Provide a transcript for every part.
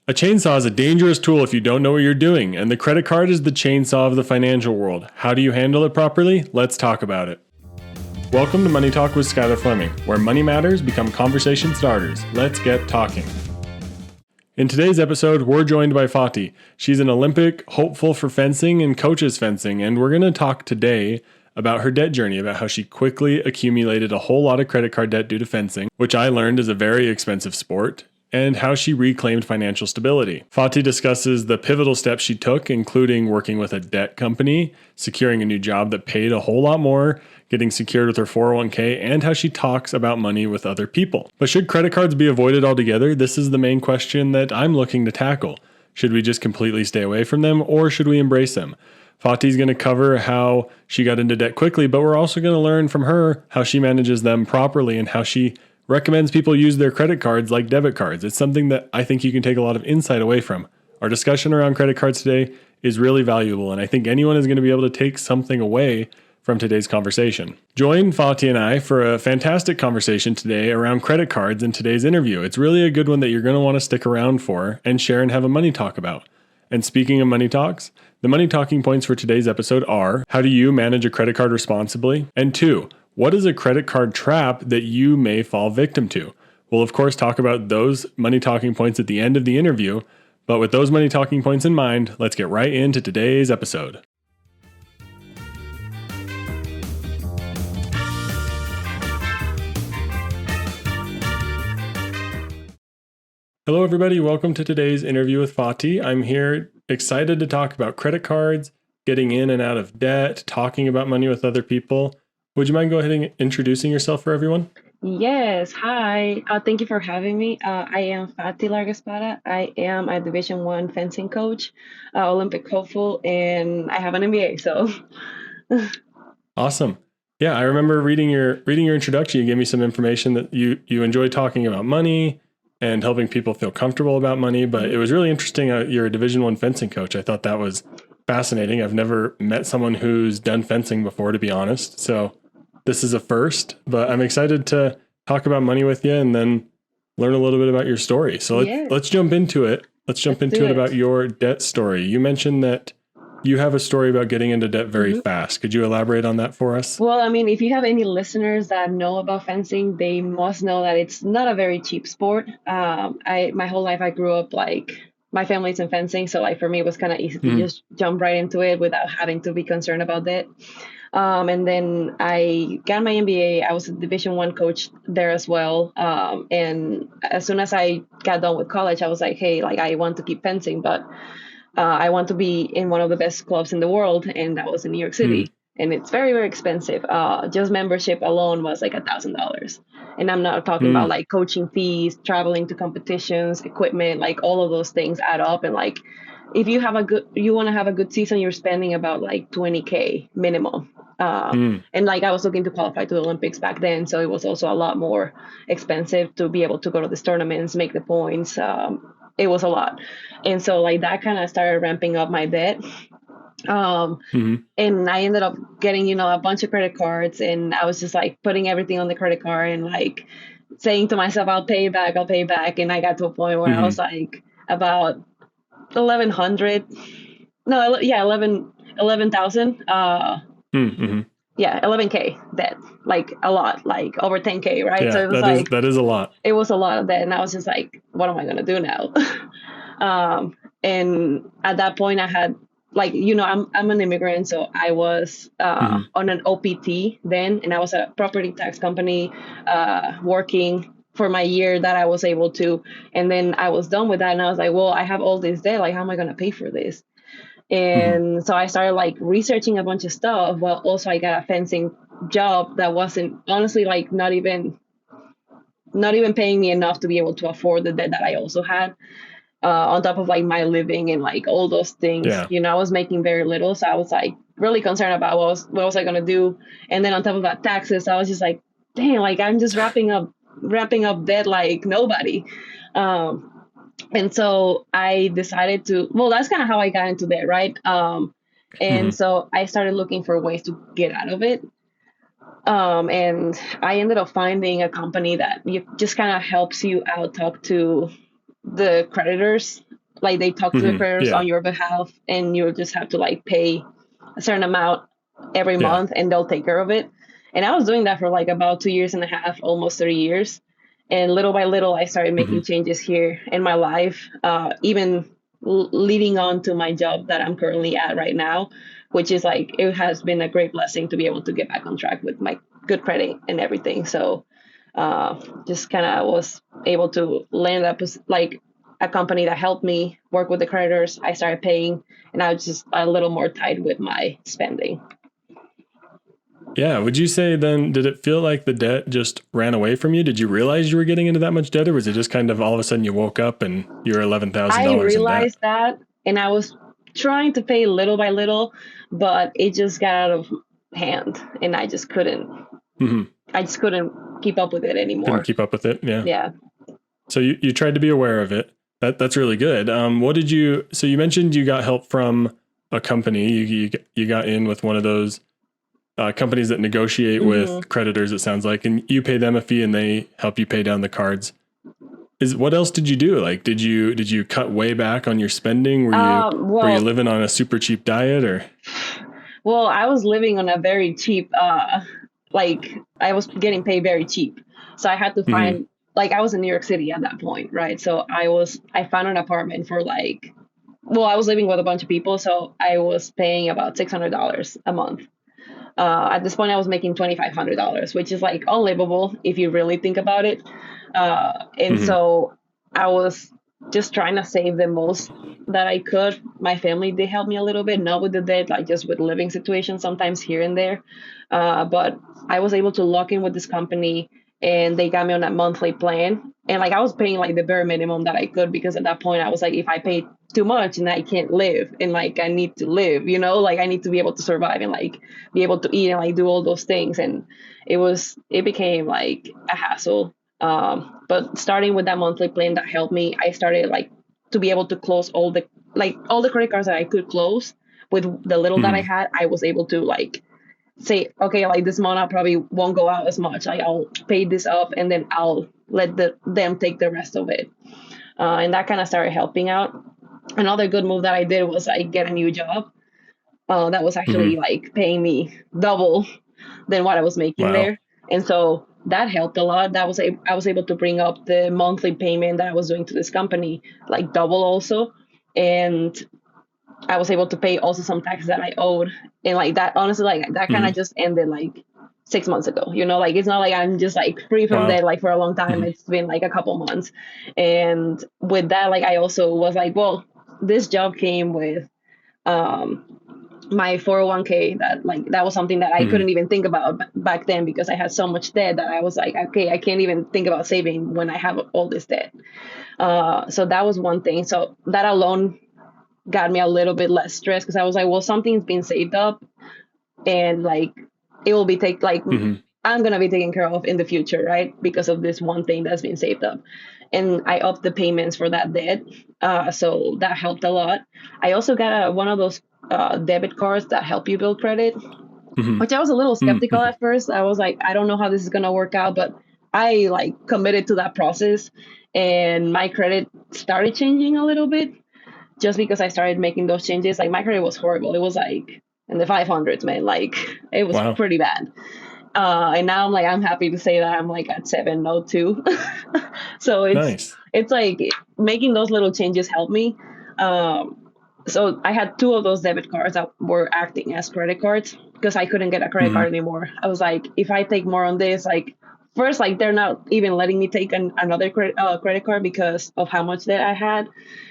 A chainsaw is a dangerous tool if you don't know what you're doing, and the credit card is the chainsaw of the financial world. How do you handle it properly? Let's talk about it. Welcome to Money Talk with Skylar Fleming, where money matters become conversation starters. Let's get talking. In today's episode, we're joined by Fati. She's an Olympic hopeful for fencing and coaches fencing, and we're going to talk today about her debt journey, about how she quickly accumulated a whole lot of credit card debt due to fencing, which I learned is a very expensive sport, and how she reclaimed financial stability. Fati discusses the pivotal steps she took, including working with a debt company, securing a new job that paid a whole lot more, getting secured with her 401k, and how she talks about money with other people. But should credit cards be avoided altogether? This is the main question that I'm looking to tackle. Should we just completely stay away from them, or should we embrace them? Fati's going to cover how she got into debt quickly, but we're also going to learn from her how she manages them properly and how she recommends people use their credit cards like debit cards. It's something that I think you can take a lot of insight away from. Our discussion around credit cards today is really valuable, and I think anyone is going to be able to take something away from today's conversation. Join Fati and I for a fantastic conversation today around credit cards in today's interview. It's really a good one that you're going to want to stick around for and share and have a money talk about. And speaking of money talks, the money talking points for today's episode are: how do you manage a credit card responsibly? And 2, what is a credit card trap that you may fall victim to? We'll of course talk about those money talking points at the end of the interview, but with those money talking points in mind, let's get right into today's episode. Hello everybody, welcome to today's interview with Fati. I'm here excited to talk about credit cards, getting in and out of debt, talking about money with other people. Would you mind go ahead and introducing yourself for everyone? Yes, hi. Thank you for having me. I am Fati Largaespada. I am a Division One fencing coach, Olympic hopeful, and I have an MBA. So, Awesome. Yeah, I remember reading your introduction. You gave me some information that you enjoy talking about money and helping people feel comfortable about money. But it was really interesting. You're a Division One fencing coach. I thought that was fascinating. I've never met someone who's done fencing before, to be honest. So this is a first, but I'm excited to talk about money with you and then learn a little bit about your story. So let's jump into it. Let's jump into it about your debt story. You mentioned that you have a story about getting into debt very fast. Could you elaborate on that for us? Well, I mean, if you have any listeners that know about fencing, they must know that it's not a very cheap sport. My whole life I grew up my family's in fencing, so for me it was kind of easy to just jump right into it without having to be concerned about that. And then I got my MBA. I was a Division One coach there as well. And as soon as I got done with college, I was like, hey, I want to keep fencing, but I want to be in one of the best clubs in the world, and that was in New York City. And it's very, very expensive. Just membership alone was $1,000. And I'm not talking about coaching fees, traveling to competitions, equipment, all of those things add up. And if you want to have a good season, you're spending about $20K minimum. And I was looking to qualify to the Olympics back then, so it was also a lot more expensive to be able to go to these tournaments, make the points. It was a lot. And so that kind of started ramping up my debt. And I ended up getting, a bunch of credit cards, and I was just putting everything on the credit card and saying to myself, I'll pay back. And I got to a point where I was about 1,100. No, yeah, 11,000. Yeah, 11K debt, a lot, over 10K, right? Yeah, so it was that is a lot. It was a lot of debt, and I was just what am I gonna do now? And at that point, I had I'm an immigrant, so I was on an OPT then, and I was a property tax company working for my year that I was able to, and then I was done with that, and I was well, I have all this debt, how am I gonna pay for this? And so I started researching a bunch of stuff. Well, also I got a fencing job that wasn't honestly not even paying me enough to be able to afford the debt that I also had. On top of my living and all those things, I was making very little. So I was really concerned about what was I gonna do. And then on top of that, taxes, I was just dang, I'm just wrapping up debt like nobody. And so I decided that's kind of how I got into that, right? And so I started looking for ways to get out of it. And I ended up finding a company that just kind of helps you out, talk to the creditors like they talk to the creditors Yeah. on your behalf, and you just have to like pay a certain amount every Yeah. month, and they'll take care of it. And I was doing that for like about 2 years and a half, almost 3 years. And little by little, I started making changes here in my life, even leading on to my job that I'm currently at right now, which is like, it has been a great blessing to be able to get back on track with my good credit and everything. So just kind of was able to land up as like a company that helped me work with the creditors. I started paying, and I was just a little more tight with my spending. Yeah. Would you say then, did it feel like the debt just ran away from you? Did you realize you were getting into that much debt, or was it just kind of all of a sudden you woke up and you're I $11,000 in debt? realized that, and I was trying to pay little by little, but it just got out of hand, and I just couldn't. I just couldn't keep up with it Couldn't anymore. keep up with it. Yeah. Yeah. So you tried to be aware of it. That's really good. What did you, so you mentioned you got help from a company. You got in with one of those companies that negotiate with creditors, it sounds like, and you pay them a fee and they help you pay down the cards. What else did you do? Like, did you cut way back on your spending? Were you living on a super cheap diet, or? Well, I was living on a very cheap, like I was getting paid very cheap. So I had to find, like I was in New York City at that point, right? So I found an apartment for like, well, I was living with a bunch of people. So I was paying about $600 a month. At this point, I was making $2,500, which is like unlivable if you really think about it. And so I was just trying to save the most that I could. My family did help me a little bit, not with the debt, like just with living situations, sometimes here and there. But I was able to lock in with this company, and they got me on a monthly plan. And like I was paying like the bare minimum that I could, because at that point I was like, if I pay too much and I can't live, and like I need to live, like I need to be able to survive and like be able to eat and like do all those things. And it became like a hassle. But starting with that monthly plan that helped me, I started like to be able to close all the credit cards that I could close with the little that I had. I was able to like say, okay, like this month I probably won't go out as much. Like I'll pay this up, and then I'll let them take the rest of it. And that kind of started helping out. Another good move that I did was like get a new job. That was actually like paying me double than what I was making Wow. there. And so that helped a lot. I was able to bring up the monthly payment that I was doing to this company like double also. And I was able to pay also some taxes that I owed. And like that, honestly, like that kind of just ended like 6 months ago, like it's not like I'm just like free from Wow. that like for a long time. It's been like a couple months. And with that, like I also was like, well, this job came with my 401k, that was something that I couldn't even think about back then, because I had so much debt that I was like, okay, I can't even think about saving when I have all this debt. So that was one thing. So that alone got me a little bit less stressed, because I was like, well, something's been saved up, and like it will be I'm gonna be taken care of in the future, right? Because of this one thing that's been saved up. And I upped the payments for that debt, so that helped a lot. I also got one of those debit cards that help you build credit, which I was a little skeptical at first. I was like, I don't know how this is gonna work out, but I like committed to that process, and my credit started changing a little bit just because I started making those changes. Like my credit was horrible. It was like in the 500s, man. Like it was Wow. pretty bad. And now I'm happy to say that I'm like at 702. So Nice. it's like making those little changes helped me. So I had two of those debit cards that were acting as credit cards, because I couldn't get a credit card anymore. I was like, if I take more on this, like first, like they're not even letting me take another credit card because of how much debt I had.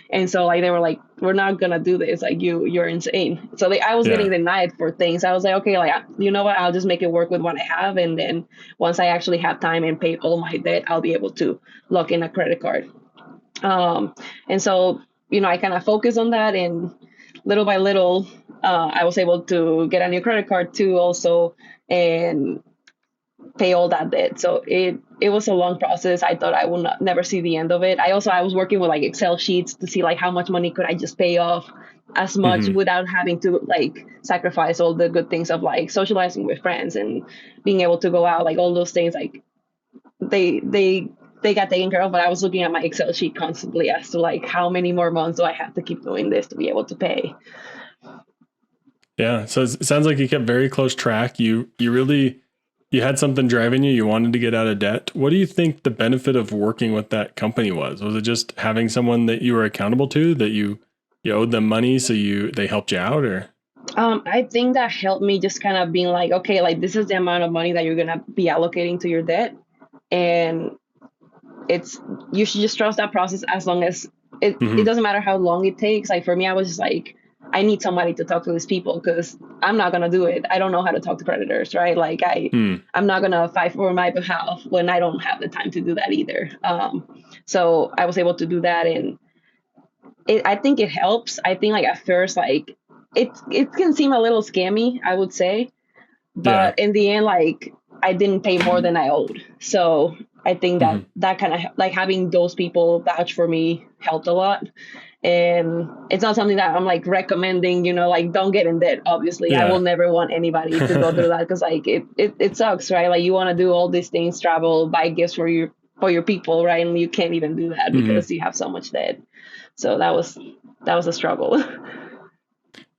And so like they were like, we're not gonna do this. Like you're insane. So I was getting denied for things. I was like, okay, like you know what? I'll just make it work with what I have, and then once I actually have time and pay all my debt, I'll be able to lock in a credit card. And so I kind of focused on that, and little by little, I was able to get a new credit card too, also, and pay all that debt. So it was a long process. I thought I would never see the end of it. I was working with like Excel sheets to see like how much money could I just pay off as much without having to like sacrifice all the good things of like socializing with friends and being able to go out, like all those things. Like they they got taken care of, but I was looking at my Excel sheet constantly as to like how many more months do I have to keep doing this to be able to pay. Yeah. So it sounds like you kept very close track. You had something driving you. You wanted to get out of debt. What do you think the benefit of working with that company was? Was it just having someone that you were accountable to, that you owed them money, so they helped you out, or? I think that helped me just kind of being like, okay, like this is the amount of money that you're gonna be allocating to your debt, and you should just trust that process as long as it doesn't matter how long it takes. Like for me, I was just like, I need somebody to talk to these people because I'm not gonna do it. I don't know how to talk to creditors, right? Like I'm not gonna fight for my behalf when I don't have the time to do that either. So I was able to do that, and I think it helps. I think like at first, like it can seem a little scammy, I would say, Yeah. but in the end, like I didn't pay more than I owed. So I think that that kind of like having those people vouch for me helped a lot. And it's not something that I'm like recommending, like don't get in debt. Obviously, I will Yeah. never want anybody to go through that because like it sucks, right? Like you want to do all these things, travel, buy gifts for your people, right? And you can't even do that because you have so much debt. So that was a struggle.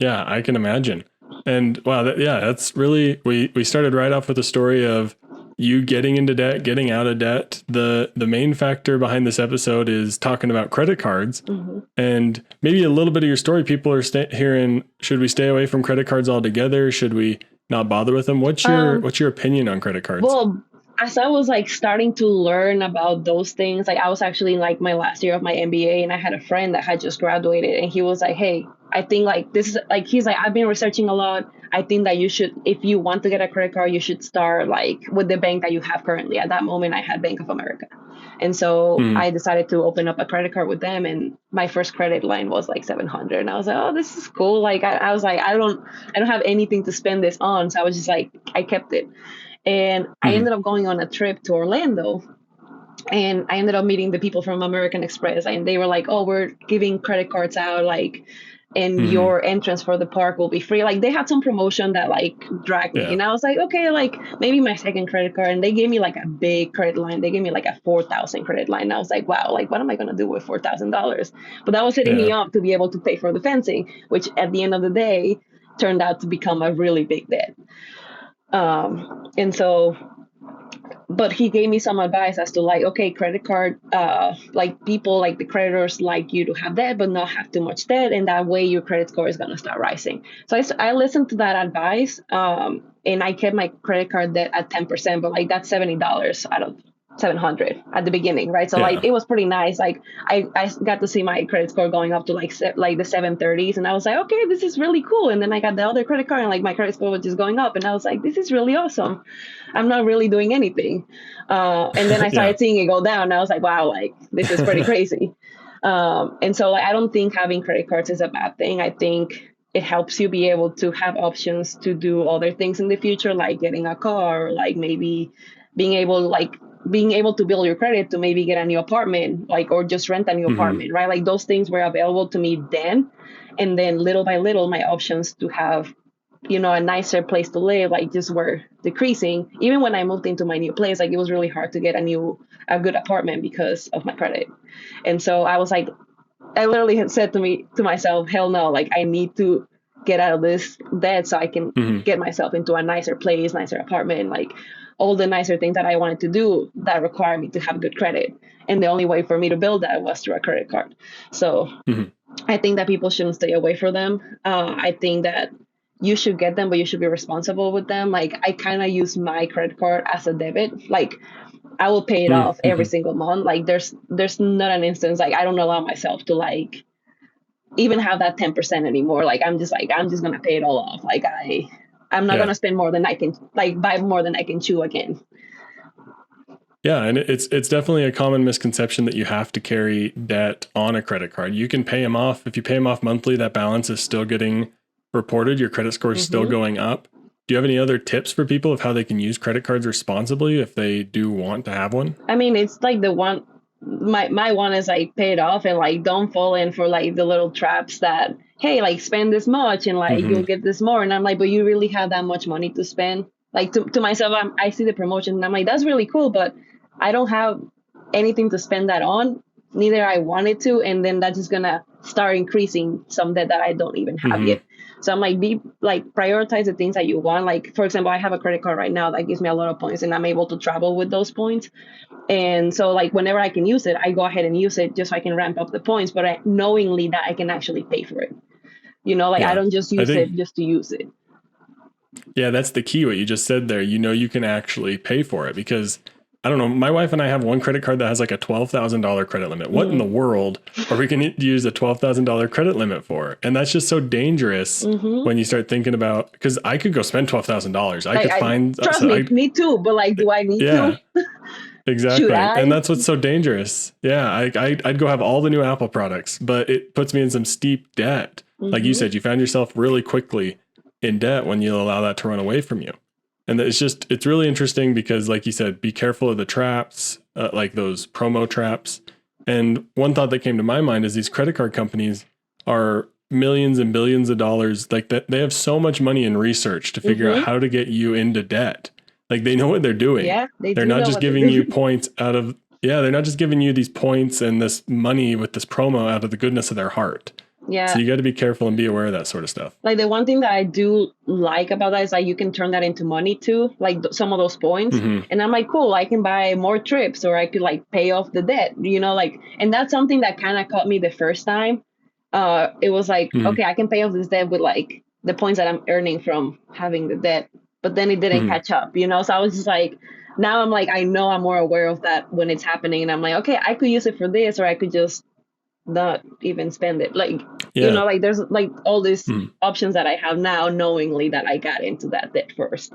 Yeah, I can imagine. And wow, that's really, we started right off with a story of you getting into debt, getting out of debt. The main factor behind this episode is talking about credit cards, and maybe a little bit of your story. People are hearing, should we stay away from credit cards altogether? Should we not bother with them? What's your opinion on credit cards? Well, as I was like starting to learn about those things, like I was actually in like my last year of my MBA, and I had a friend that had just graduated, and he was like, hey, I think like this is like, he's like, I've been researching a lot. I think that you should, if you want to get a credit card, you should start like with the bank that you have currently. At that moment, I had Bank of America. And so I decided to open up a credit card with them, and my first credit line was like 700. And I was like, oh, this is cool. Like I was like, I don't have anything to spend this on. So I was just like, I kept it. And I ended up going on a trip to Orlando, and I ended up meeting the people from American Express, and they were like, oh, we're giving credit cards out, like, and your entrance for the park will be free. Like they had some promotion that like dragged me. And I was like, okay, like maybe my second credit card. And they gave me like a big credit line. They gave me like a 4,000 credit line. And I was like, wow, like what am I going to do with $4,000? But that was setting me up to be able to pay for the fencing, which at the end of the day turned out to become a really big debt. And so, but he gave me some advice as to like, okay, credit card, like people, like the creditors like you to have debt, but not have too much debt. And that way your credit score is going to start rising. So I listened to that advice, and I kept my credit card debt at 10%, but like that's $70 out of 700 at the beginning, right? So like it was pretty nice. Like I got to see my credit score going up to like the 730s, and I was like, okay, this is really cool. And then I got the other credit card, and like my credit score was just going up, and I was like, this is really awesome. I'm not really doing anything. And then I started seeing it go down, and I was like, wow, like this is pretty crazy. And so like I don't think having credit cards is a bad thing. I think it helps you be able to have options to do other things in the future, like getting a car, or like maybe being able to build your credit to maybe get a new apartment, like, or just rent a new apartment, right? Like those things were available to me then. And then little by little, my options to have, a nicer place to live, like just were decreasing. Even when I moved into my new place, like it was really hard to get a good apartment because of my credit. And so I was like, I literally had said to myself, hell no, like I need to get out of this debt so I can get myself into a nicer place, nicer apartment, like all the nicer things that I wanted to do that require me to have good credit. And the only way for me to build that was through a credit card. So I think that people shouldn't stay away from them. I think that you should get them, but you should be responsible with them. Like I kind of use my credit card as a debit. Like I will pay it off every single month. Like there's not an instance, like I don't allow myself to like even have that 10% anymore. Like I'm just going to pay it all off. Like I'm not going to spend more than I can, like buy more than I can chew again. Yeah, and it's definitely a common misconception that you have to carry debt on a credit card. You can pay them off. If you pay them off monthly, that balance is still getting reported. Your credit score is still going up. Do you have any other tips for people of how they can use credit cards responsibly if they do want to have one? I mean, it's like the one, my one is like pay it off, and like don't fall in for like the little traps that, hey, like spend this much and like you'll get this more. And I'm like, but you really have that much money to spend? Like to myself, I see the promotion and I'm like, that's really cool, but I don't have anything to spend that on, neither I wanted to, and then that's just gonna start increasing some debt that I don't even have Mm-hmm. yet. So I'm like, be like, prioritize the things that you want. Like, for example, I have a credit card right now that gives me a lot of points, and I'm able to travel with those points. And so, like, whenever I can use it, I go ahead and use it just so I can ramp up the points, but knowingly that I can actually pay for it. Like, I Yeah. don't just I use think, it just to use it. yeah, that's the key. What you just said there, you can actually pay for it because I don't know. My wife and I have one credit card that has like a $12,000 credit limit. What in the world are we going to use a $12,000 credit limit for? And that's just so dangerous when you start thinking about, because I could go spend $12,000. I Like, could find, trust so me, I, me too. But like, do I need to? yeah, Should exactly. And I? that's what's so dangerous. Yeah. I'd go have all the new Apple products, but it puts me in some steep debt. Like you said, you found yourself really quickly in debt when you allow that to run away from you. And it's really interesting because, like you said, be careful of the traps, like those promo traps. And one thought that came to my mind is these credit card companies are millions and billions of dollars. Like that, they have so much money in research to figure out how to get you into debt. Like they know what they're doing. Yeah, they They're do not know just what they're giving you doing. points out of, yeah, they're not just giving you these points and this money with this promo out of the goodness of their heart. Yeah. So you got to be careful and be aware of that sort of stuff. Like, the one thing that I do like about that is like you can turn that into money too, like some of those points. And I'm like, cool, I can buy more trips, or I could like pay off the debt, like, and that's something that kind of caught me the first time. It was like, okay, I can pay off this debt with like the points that I'm earning from having the debt, but then it didn't catch up, So I was just like, now I'm like, I know I'm more aware of that when it's happening, and I'm like, okay, I could use it for this, or I could just not even spend it. Like, Yeah. like there's like all these options that I have now, knowingly that I got into that debt first.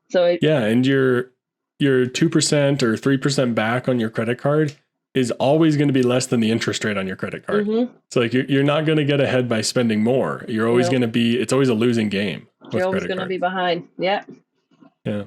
So Yeah, and your 2% or 3% back on your credit card is always going to be less than the interest rate on your credit card. So like you're not going to get ahead by spending more. You're always going to be, it's always a losing game with you're always credit going to be cards. behind. Yeah. Yeah.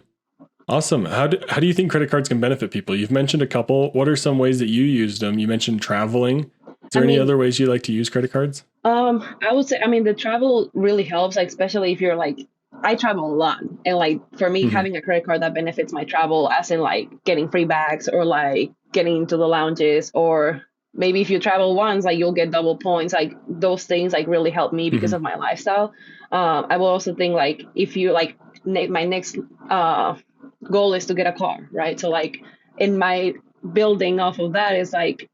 Awesome. How do you think credit cards can benefit people? You've mentioned a couple. What are some ways that you used them? You mentioned traveling. Is there any other ways you like to use credit cards? I would say, the travel really helps, like, especially if you're like, I travel a lot. And like, for me, having a credit card that benefits my travel, as in like getting free bags, or like getting into the lounges, or maybe if you travel once, like you'll get double points. Like those things like really help me because of my lifestyle. I will also think like, if you like, my next goal is to get a car, right? So like, in my building off of that is like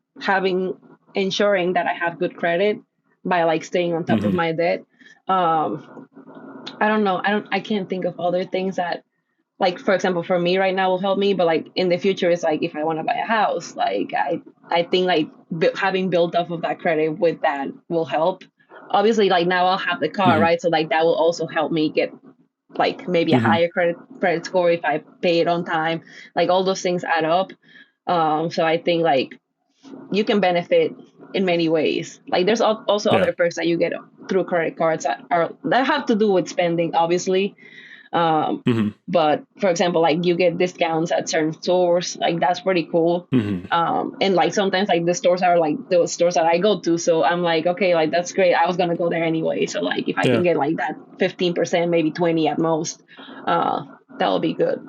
ensuring that I have good credit by like staying on top of my debt. I don't know. I can't think of other things that, like, for example, for me right now will help me, but like in the future, it's like if I want to buy a house, like I think like having built off of that credit with that will help. Obviously, like now I'll have the car, right? So like that will also help me get like maybe a higher credit score if I pay it on time. Like all those things add up. So I think like you can benefit in many ways. Like there's also other perks that you get through credit cards that have to do with spending, obviously. But for example, like you get discounts at certain stores, like that's pretty cool. And like sometimes like the stores are like those stores that I go to, so I'm like, okay, like that's great. I was gonna go there anyway, so like if I can get like that 15%, maybe 20 at most, that'll be good.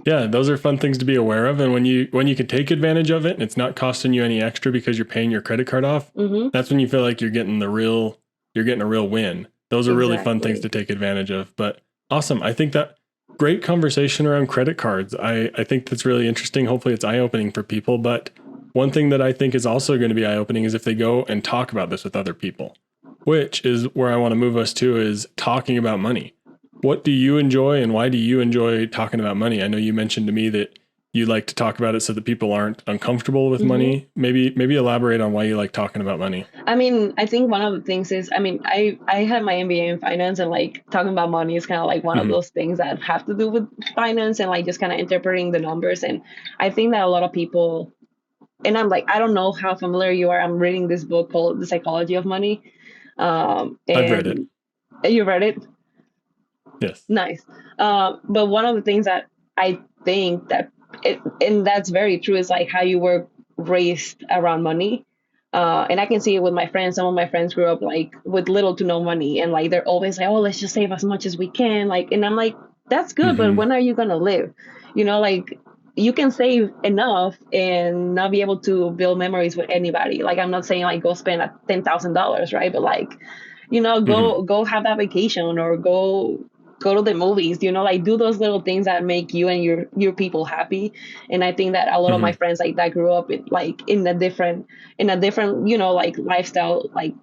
Yeah, those are fun things to be aware of. And when you can take advantage of it and it's not costing you any extra because you're paying your credit card off, that's when you feel like you're getting a real win. Those are really fun things to take advantage of. But awesome. I think that great conversation around credit cards. I think that's really interesting. Hopefully it's eye-opening for people. But one thing that I think is also going to be eye-opening is if they go and talk about this with other people, which is where I want to move us to, is talking about money. What do you enjoy and why do you enjoy talking about money? I know you mentioned to me that you like to talk about it so that people aren't uncomfortable with money. Maybe elaborate on why you like talking about money. I think one of the things is, I have my MBA in finance, and like talking about money is kind of like one of those things that have to do with finance and like just kind of interpreting the numbers. And I think that a lot of people, and I'm like, I don't know how familiar you are. I'm reading this book called The Psychology of Money. And I've read it. You read it? Yes. Nice. But one of the things that I think that, and that's very true, is like how you were raised around money. And I can see it with my friends. Some of my friends grew up like with little to no money, and like they're always like, oh, let's just save as much as we can. Like, and I'm like, that's good, but when are you gonna live? Like you can save enough and not be able to build memories with anybody. Like, I'm not saying like go spend $10,000, right? But like, Hmm. go have that vacation, or go to the movies, like do those little things that make you and your people happy. And I think that a lot of my Hmm. friends like that grew up in a different, like lifestyle. Like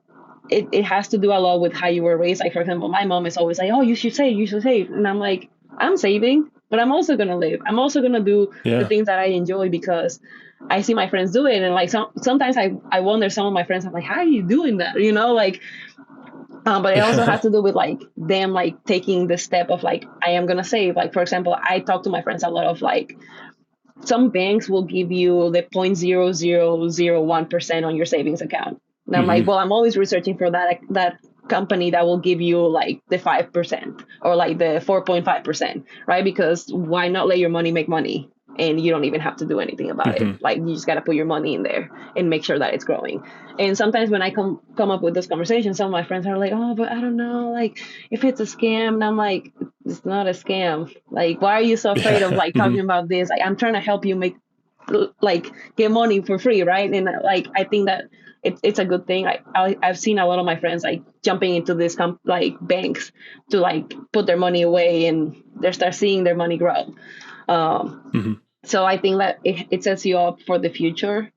it has to do a lot with how you were raised. Like, for example, my mom is always like, oh, you should save. And I'm like, I'm saving, but I'm also going to live. I'm also going to do the Yeah. things that I enjoy, because I see my friends do it. And like, sometimes I wonder, some of my friends, I'm like, how are you doing that? Like, but it also has Yeah. to do with like them like taking the step of like, I am going to save. Like, for example, I talk to my friends a lot of like, some banks will give you the 0.0001% on your savings account. And I'm like, Hmm. well, I'm always researching for that company that will give you like the 5% or like the 4.5%, right? Because why not let your money make money? And you don't even have to do anything about it. Hmm. Like, you just got to put your money in there and make sure that it's growing. And sometimes when I come up with those conversations, some of my friends are like, oh, but I don't know, like if it's a scam. And I'm like, it's not a scam. Like, why are you so afraid of Yeah. like Hmm. talking about this? Like, I'm trying to help you make like get money for free, right? And like, I think that it's a good thing. I've seen a lot of my friends like jumping into this like banks to like put their money away, and they start seeing their money grow. Um, Hmm. so I think that it sets you up for the future.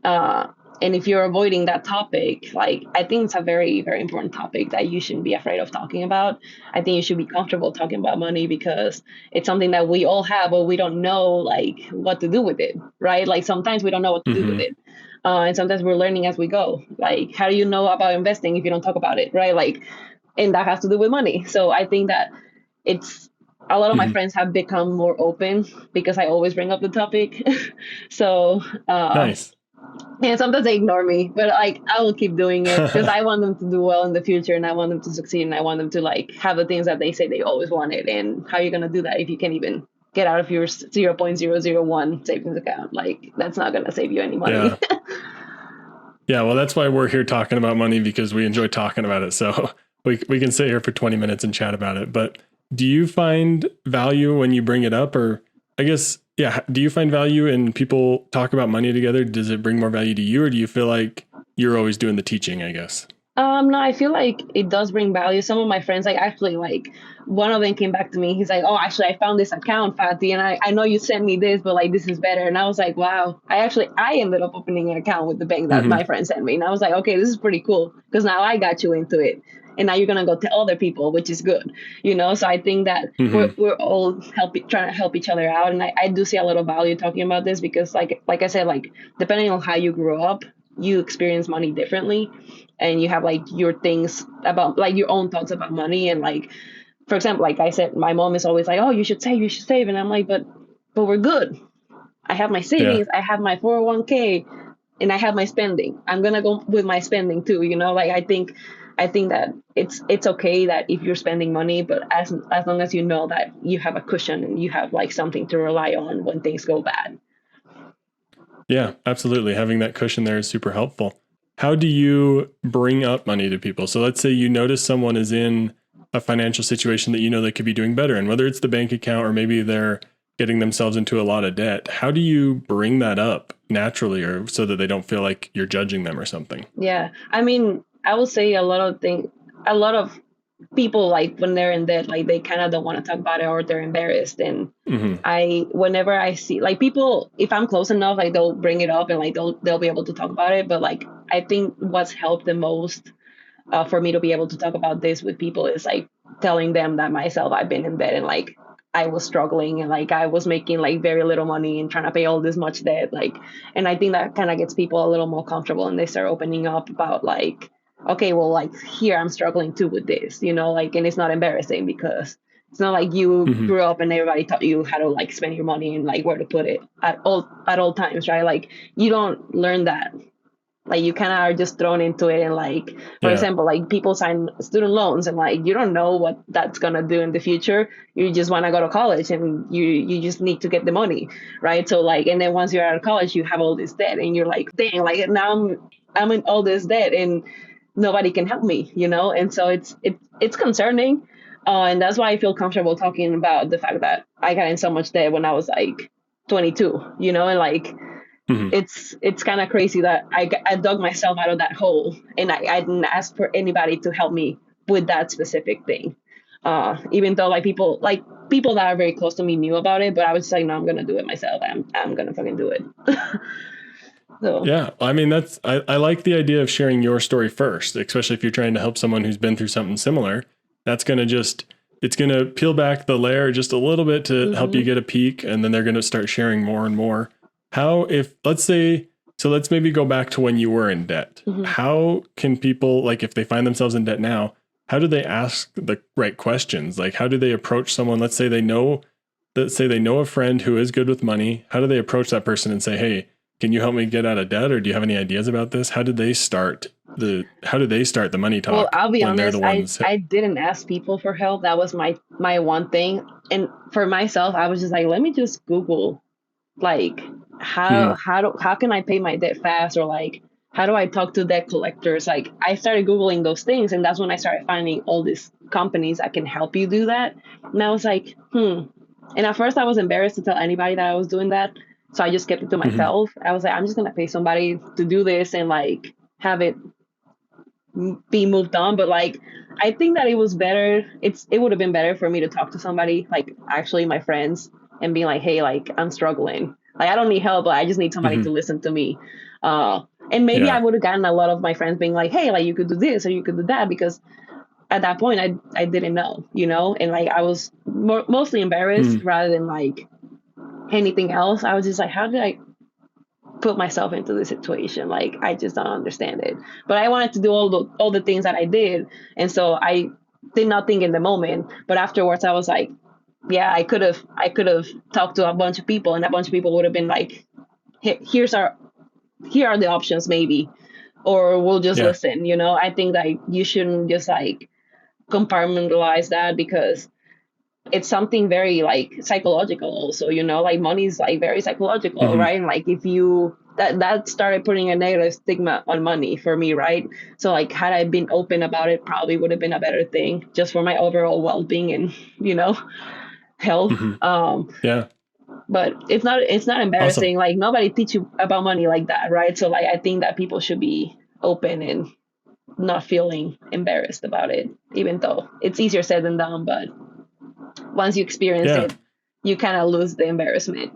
Uh, and if you're avoiding that topic, like, I think it's a very, very important topic that you shouldn't be afraid of talking about. I think you should be comfortable talking about money, because it's something that we all have, but we don't know like what to do with it, right? Like, sometimes we don't know what to do with Hmm. it. And sometimes we're learning as we go. Like, how do you know about investing if you don't talk about it, right? Like, and that has to do with money. So I think that it's a lot of my Hmm. friends have become more open because I always bring up the topic. So, Nice. and sometimes they ignore me, but like, I will keep doing it because I want them to do well in the future, and I want them to succeed, and I want them to like have the things that they say they always wanted. And how are you gonna do that if you can't even get out of your 0.001 savings account? Like, that's not gonna save you any Yeah. money. Yeah. Well, that's why we're here talking about money, because we enjoy talking about it. So we can sit here for 20 minutes and chat about it. But do you find value when you bring it up? Or I guess, yeah, do you find value in people talk about money together? Does it bring more value to you, or do you feel like you're always doing the teaching, I guess? No, I feel like it does bring value. Some of my friends, like, actually, like, one of them came back to me. He's like, oh, actually, I found this account, Fati, and I know you sent me this, but like, this is better. And I was like, wow. I ended up opening an account with the bank that Hmm. my friend sent me. And I was like, okay, this is pretty cool, because now I got you into it. And now you're gonna go tell other people, which is good, So I think that we're Hmm. we're all trying to help each other out, and I do see a lot of value talking about this, because like I said, like, depending on how you grew up, you experience money differently, and you have like your things about like your own thoughts about money. And like, for example, like I said, my mom is always like, oh, you should save. And I'm like, but we're good. I have my Yeah. savings, I have my 401k, and I have my spending. I'm gonna go with my spending too, like, I think that it's okay that if you're spending money, but as long as you know that you have a cushion and you have like something to rely on when things go bad. Yeah, absolutely. Having that cushion there is super helpful. How do you bring up money to people? So let's say you notice someone is in a financial situation that you know they could be doing better in, whether it's the bank account or maybe they're getting themselves into a lot of debt. How do you bring that up naturally, or so that they don't feel like you're judging them or something? Yeah, I mean, I would say a lot of people, like, when they're in debt, like, they kind of don't want to talk about it, or they're embarrassed. And Hmm. whenever I see like people, if I'm close enough, like, they'll bring it up, and like they'll be able to talk about it. But like, I think what's helped the most, for me to be able to talk about this with people, is like telling them that myself, I've been in debt, and like, I was struggling, and like, I was making like very little money and trying to pay all this much debt. Like, and I think that kind of gets people a little more comfortable, and they start opening up about like, okay, well, like, here I'm struggling too with this, like, and it's not embarrassing, because it's not like you Hmm. grew up and everybody taught you how to like spend your money and like where to put it at all times, right? Like, you don't learn that. Like, you kind of are just thrown into it. And like, for Yeah. example, like, people sign student loans, and like, you don't know what that's gonna do in the future. You just want to go to college, and you just need to get the money, right? So like, and then once you're out of college, you have all this debt, and you're like, dang, like, now I'm in all this debt, and nobody can help me, And so it's concerning. And that's why I feel comfortable talking about the fact that I got in so much debt when I was like 22, and like, Mhm. it's kind of crazy that I dug myself out of that hole, and I didn't ask for anybody to help me with that specific thing. Even though people that are very close to me knew about it, but I was just like, no, I'm gonna do it myself. I'm gonna fucking do it. So Yeah. I mean, I like the idea of sharing your story first, especially if you're trying to help someone who's been through something similar. That's going to it's going to peel back the layer just a little bit to help you mhm, get a peek. And then they're going to start sharing more and more. Let's say, so let's maybe go back to when you were in debt. mhm. How can people, like, if they find themselves in debt now, how do they ask the right questions? Like, how do they approach someone? Let's say they know a friend who is good with money. How do they approach that person and say, hey, can you help me get out of debt? Or do you have any ideas about this? How do they start the money Well, talk I'll be when they're honest, the I ones? I didn't ask people for help. That was my one thing. And for myself, I was just like, let me just Google, like, Mhm. how can I pay my debt fast, or like, how do I talk to debt collectors? Like, I started Googling those things, and that's when I started finding all these companies that can help you do that. And I was like, and at first I was embarrassed to tell anybody that I was doing that, so I just kept it to Mhm. myself. I was like, I'm just gonna pay somebody to do this and like have it be moved on. But like, I think that it was better. It would have been better for me to talk to somebody, like actually my friends, and be like, hey, like, I'm struggling. Like, I don't need help, but I just need somebody to Mhm. listen to me. And maybe I Yeah. would have gotten a lot of my friends being like, hey, like, you could do this or you could do that, because at that point I didn't know, and like I was mostly embarrassed Mhm. rather than like anything else. I was just like, how did I put myself into this situation? Like, I just don't understand it. But I wanted to do all the things that I did, and so I did not think in the moment. But afterwards, I was like, yeah, I could have talked to a bunch of people, and a bunch of people would have been like, here are the options, maybe, or we'll just Yeah. listen. I think that you shouldn't just like compartmentalize that, because it's something very like psychological also, like money's like very psychological, Mhm. right? And like, if you that started putting a negative stigma on money for me, right? So like, had I been open about it, probably would have been a better thing just for my overall well-being and you know health. Mhm. Yeah. But it's not Awesome. embarrassing. Like, nobody teach you about money like that, right? So like, I think that people should be open and not feeling embarrassed about it, even though it's easier said than done. But once you experience Yeah. it, you kind of lose the embarrassment.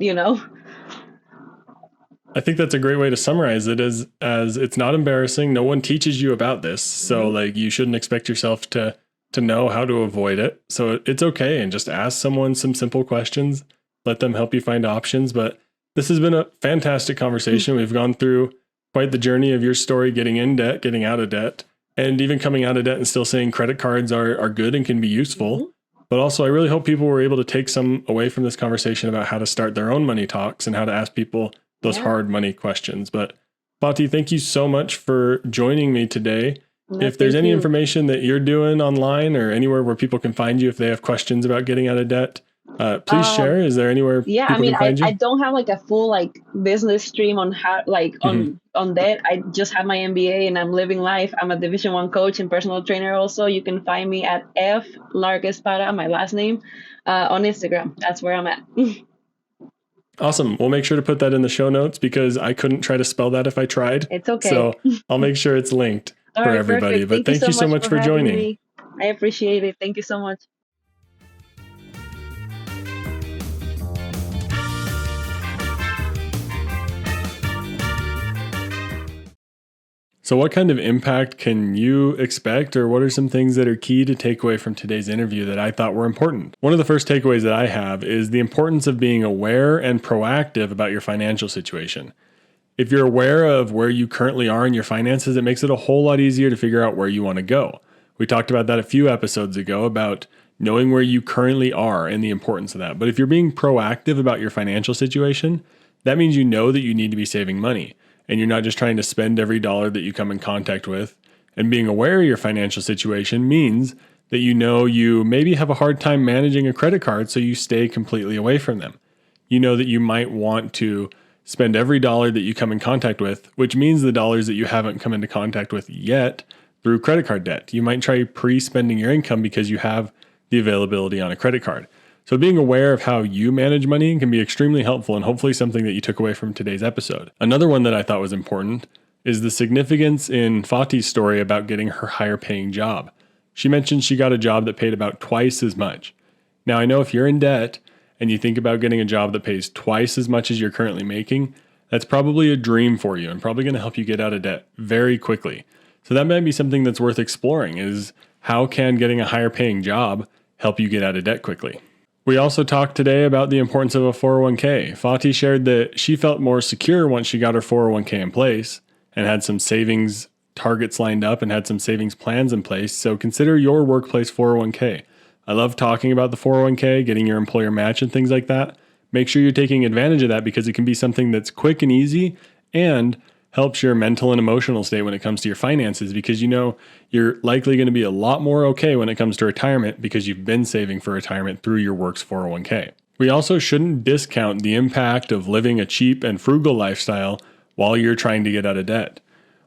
I think that's a great way to summarize it as it's not embarrassing. No one teaches you about this. So Hmm. like you shouldn't expect yourself to know how to avoid it. So it's okay and just ask someone some simple questions. Let them help you find options, but this has been a fantastic conversation. We've gone through quite the journey of your story getting in debt, getting out of debt, and even coming out of debt and still saying credit cards are good and can be useful. Hmm. But also, I really hope people were able to take some away from this conversation about how to start their own money talks and how to ask people those Yeah, hard money questions. But Fati, thank you so much for joining me today. no, If there's thank any you. information that you're doing online or anywhere where people can find you if they have questions about getting out of debt, please um share. Is there anywhere yeah, I people mean, can I, find I you? don't have like a full like business stream on how, like, Hmm. on that. I just have my MBA and I'm living life. I'm a Division 1 coach and personal trainer. Also, you can find me at F Largaespada, my last name, on Instagram. That's where I'm at. Awesome. We'll make sure to put that in the show notes because I couldn't try to spell that if I tried. It's okay. So I'll make sure it's linked All for right, everybody. perfect. But Thank you thank so you so much much for for having joining. me. I appreciate it. Thank you so much. So, what kind of impact can you expect, or what are some things that are key to take away from today's interview that I thought were important? One of the first takeaways that I have is the importance of being aware and proactive about your financial situation. If you're aware of where you currently are in your finances, it makes it a whole lot easier to figure out where you want to go. We talked about that a few episodes ago about knowing where you currently are and the importance of that. But if you're being proactive about your financial situation, that means you know that you need to be saving money and you're not just trying to spend every dollar that you come in contact with. And being aware of your financial situation means that you know you maybe have a hard time managing a credit card, so you stay completely away from them. You know that you might want to spend every dollar that you come in contact with, which means the dollars that you haven't come into contact with yet through credit card debt. You might try pre spending your income because you have the availability on a credit card. So being aware of how you manage money can be extremely helpful and hopefully something that you took away from today's episode. Another one that I thought was important is the significance in Fati's story about getting her higher paying job. She mentioned she got a job that paid about twice as much. Now I know if you're in debt and you think about getting a job that pays twice as much as you're currently making, that's probably a dream for you and probably going to help you get out of debt very quickly. So that might be something that's worth exploring, is how can getting a higher paying job help you get out of debt quickly? We also talked today about the importance of a 401k. Fati shared that she felt more secure once she got her 401k in place and had some savings targets lined up and had some savings plans in place. So consider your workplace 401k. I love talking about the 401k, getting your employer match and things like that. Make sure you're taking advantage of that because it can be something that's quick and easy and helps your mental and emotional state when it comes to your finances, because you know you're likely going to be a lot more okay when it comes to retirement because you've been saving for retirement through your work's 401k. We also shouldn't discount the impact of living a cheap and frugal lifestyle while you're trying to get out of debt.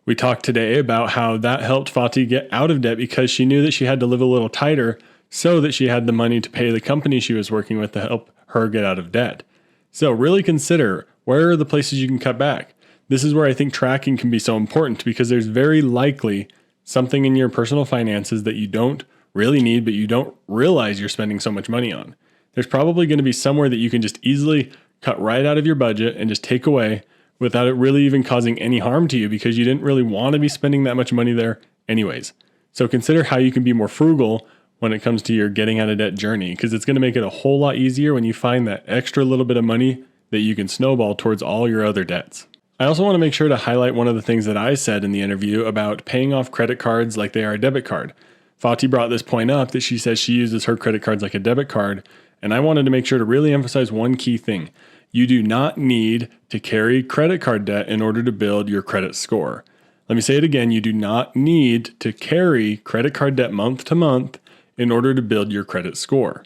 We talked today about how that helped Fati get out of debt because she knew that she had to live a little tighter so that she had the money to pay the company she was working with to help her get out of debt. So really consider, where are the places you can cut back? This is where I think tracking can be so important, because there's very likely something in your personal finances that you don't really need, but you don't realize you're spending so much money on. There's probably going to be somewhere that you can just easily cut right out of your budget and just take away without it really even causing any harm to you, because you didn't really want to be spending that much money there anyways. So consider how you can be more frugal when it comes to your getting out of debt journey, because it's going to make it a whole lot easier when you find that extra little bit of money that you can snowball towards all your other debts. I also want to make sure to highlight one of the things that I said in the interview about paying off credit cards like they are a debit card. Fati brought this point up that she says she uses her credit cards like a debit card, and I wanted to make sure to really emphasize one key thing. You do not need to carry credit card debt in order to build your credit score. Let me say it again. You do not need to carry credit card debt month to month in order to build your credit score.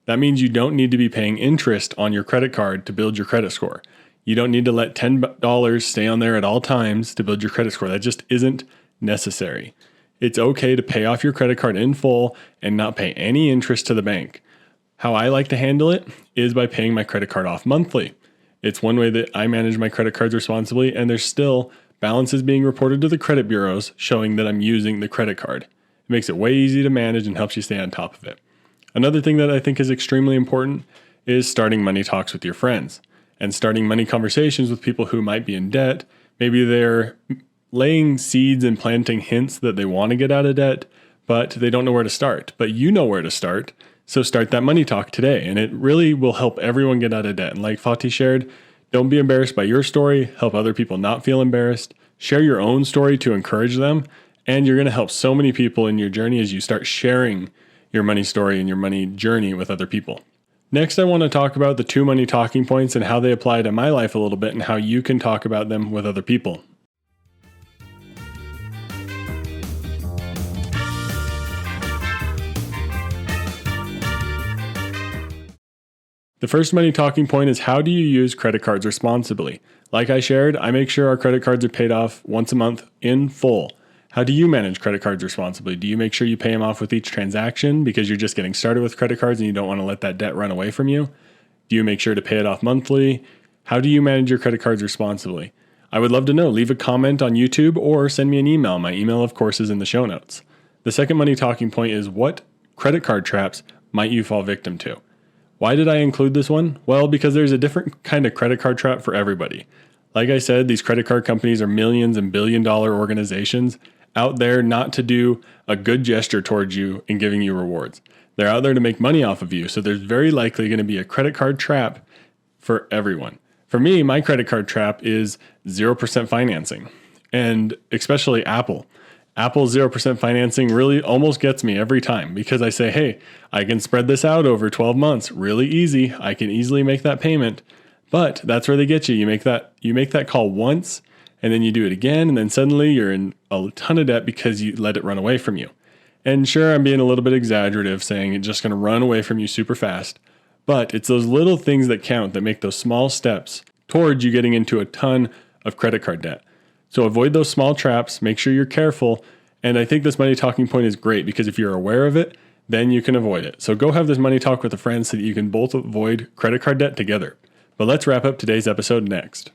That means you don't need to be paying interest on your credit card to build your credit score. You don't need to let $10 stay on there at all times to build your credit score. That just isn't necessary. It's okay to pay off your credit card in full and not pay any interest to the bank. How I like to handle it is by paying my credit card off monthly. It's one way that I manage my credit cards responsibly, and there's still balances being reported to the credit bureaus showing that I'm using the credit card. It makes it way easy to manage and helps you stay on top of it. Another thing that I think is extremely important is starting money talks with your friends and starting money conversations with people who might be in debt. Maybe they're laying seeds and planting hints that they want to get out of debt, but they don't know where to start. But you know where to start. So start that money talk today, and it really will help everyone get out of debt. And like Fati shared, don't be embarrassed by your story. Help other people not feel embarrassed. Share your own story to encourage them. And you're going to help so many people in your journey as you start sharing your money story and your money journey with other people. Next, I want to talk about the 2 money talking points and how they apply to my life a little bit and how you can talk about them with other people. The first money talking point is, how do you use credit cards responsibly? Like I shared, I make sure our credit cards are paid off once a month in full. How do you manage credit cards responsibly? Do you make sure you pay them off with each transaction because you're just getting started with credit cards and you don't want to let that debt run away from you? Do you make sure to pay it off monthly? How do you manage your credit cards responsibly? I would love to know. Leave a comment on YouTube or send me an email. My email, of course, is in the show notes. The second money talking point is, what credit card traps might you fall victim to? Why did I include this one? Well, because there's a different kind of credit card trap for everybody. Like I said, these credit card companies are millions and billion-dollar organizations out there not to do a good gesture towards you in giving you rewards. They're out there to make money off of you. So there's very likely going to be a credit card trap for everyone. For me, my credit card trap is 0% financing, and especially Apple. Apple's 0% financing really almost gets me every time, because I say, hey, I can spread this out over 12 months really easy. I can easily make that payment. But that's where they get you. You make that call once, and then you do it again, and then suddenly you're in a ton of debt because you let it run away from you. And sure, I'm being a little bit exaggerative saying it's just going to run away from you super fast, but it's those little things that count that make those small steps towards you getting into a ton of credit card debt. So avoid those small traps, make sure you're careful, and I think this money talking point is great because if you're aware of it, then you can avoid it. So go have this money talk with a friend so that you can both avoid credit card debt together. But let's wrap up today's episode next.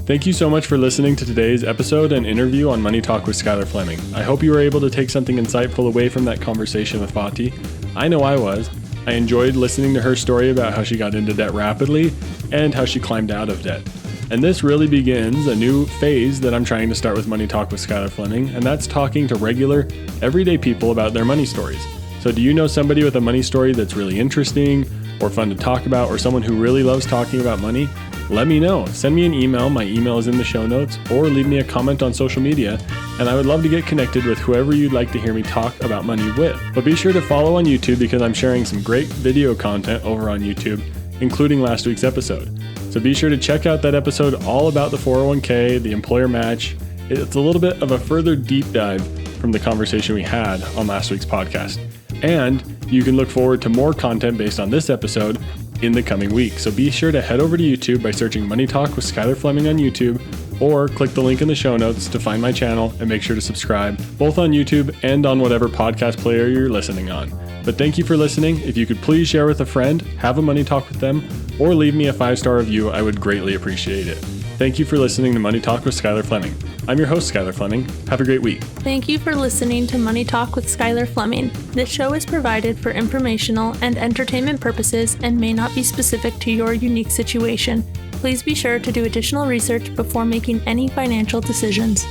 Thank you so much for listening to today's episode and interview on Money Talk with Skylar Fleming. I hope you were able to take something insightful away from that conversation with Fati. I know I was. I enjoyed listening to her story about how she got into debt rapidly and how she climbed out of debt. And this really begins a new phase that I'm trying to start with Money Talk with Skylar Fleming, and that's talking to regular, everyday people about their money stories. So do you know somebody with a money story that's really interesting or fun to talk about, or someone who really loves talking about money? Let me know. Send me an email. My email is in the show notes, or leave me a comment on social media, and I would love to get connected with whoever you'd like to hear me talk about money with. But be sure to follow on YouTube because I'm sharing some great video content over on YouTube, including last week's episode. So be sure to check out that episode all about the 401k, the employer match. It's a little bit of a further deep dive from the conversation we had on last week's podcast. And you can look forward to more content based on this episode in the coming week. So be sure to head over to YouTube by searching Money Talk with Skylar Fleming on YouTube, or click the link in the show notes to find my channel and make sure to subscribe both on YouTube and on whatever podcast player you're listening on. But thank you for listening. If you could please share with a friend, have a money talk with them, or leave me a 5-star review, I would greatly appreciate it. Thank you for listening to Money Talk with Skylar Fleming. I'm your host, Skylar Fleming. Have a great week. Thank you for listening to Money Talk with Skylar Fleming. This show is provided for informational and entertainment purposes and may not be specific to your unique situation. Please be sure to do additional research before making any financial decisions.